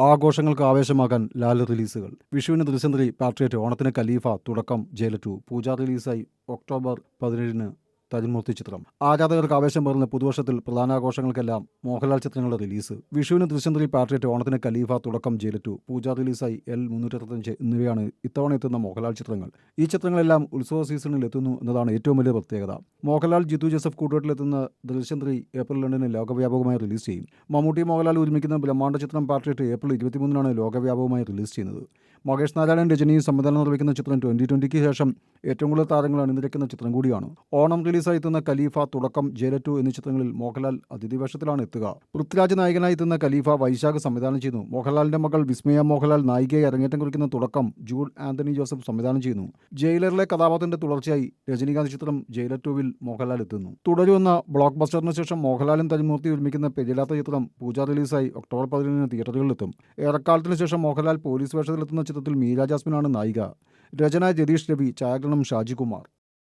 ആഘോഷങ്ങൾക്ക് ആവേശമാകാൻ ലാൽ റിലീസുകൾ. വിഷുവിന് ദൃശ്യം 3, പാട്രിയറ്റ്, ഓണത്തിന് ഖലീഫ, തുടക്കം, ജയിലർ 2, പൂജ റിലീസായി ഒക്ടോബർ 17-ന് തരുൺമൂർത്തി ചിത്രം. ആരാധകർക്ക് ആവേശം പകർന്ന പുതുവർഷത്തിൽ പ്രധാനാഘോഷങ്ങൾക്കെല്ലാം മോഹൻലാൽ ചിത്രങ്ങളുടെ റിലീസ്. വിഷുവിന് ദൃശ്യം 3, പാട്രിയറ്റ്, ഓണത്തിന് ഖലീഫ, തുടക്കം, ജയിലർ 2, പൂജ റിലീസായി L365 എന്നിവയാണ് ഇത്തവണ എത്തുന്ന മോഹൻലാൽ ചിത്രങ്ങൾ. ഈ ചിത്രങ്ങളെല്ലാം ഉത്സവ സീസണിൽ എത്തുന്നു എന്നതാണ് ഏറ്റവും വലിയ പ്രത്യേകത. മോഹൻലാൽ, ജിത്തു ജോസഫ് കൂട്ടുകെട്ടിലെത്തുന്ന ദൃശ്യം 3 ഏപ്രിൽ 2-ന് ലോകവ്യാപകമായി റിലീസ് ചെയ്യും. മമ്മൂട്ടി, മോഹൻലാൽ ഒരുമിക്കുന്ന ബ്രഹ്മാണ്ഡ ചിത്രം പാട്രിയറ്റ് ഏപ്രിൽ 23-നാണ് ലോകവ്യാപകമായി റിലീസ് ചെയ്യുന്നത്. മഹേഷ് നാരായണൻ രചനയും സംവിധാനം നിർവഹിക്കുന്ന ചിത്രം 2020-ക്ക് ശേഷം ഏറ്റവും കൂടുതൽ താരങ്ങൾ അണിനിരക്കുന്ന ചിത്രം കൂടിയാണ്. ഓണം റിലീസായി എത്തുന്ന ഖലീഫ, തുടക്കം, ജയിലർ 2 എന്നീ ചിത്രങ്ങളിൽ മോഹൻലാൽ അതിഥി വേഷത്തിലാണ് എത്തുക. പൃഥ്വിരാജ് നായകനായി എത്തുന്ന ഖലീഫ വൈശാഖ് സംവിധാനം ചെയ്യുന്നു. മോഹൻലാലിന്റെ മകൾ വിസ്മയ മോഹൻലാൽ നായികയായി അരങ്ങേറ്റം കുറിക്കുന്ന തുടക്കം ജൂഡ് ആന്റണി ജോസഫ് സംവിധാനം ചെയ്യുന്നു. ജയിലറിലെ കഥാപാത്രത്തിന്റെ തുടർച്ചയായി രജനീകാന്ത് ചിത്രം ജയിലർ 2-വിൽ മോഹൻലാൽ എത്തുന്നു. തുടരുമെന്ന ബ്ലോക്ക് ബസ്റ്ററിന് ശേഷം മോഹൻലാലും തരുൺമൂർത്തി ഒരുമിക്കുന്ന പെരിയലാത്ത ചിത്രം പൂജ റിലീസായി ഒക്ടോബർ 17-ന് തിയേറ്ററുകളിലെത്തും. ഏറെക്കാലത്തിന് ശേഷം മോഹൻലാൽ പോലീസ് വേഷത്തിലെത്തുന്ന ചിത്രത്തിൽ മീര ജാസ്മിനാണ് നായിക. രചന രതീഷ് രവി, ഛായാഗ്രഹണം ഷാജികുമാർ.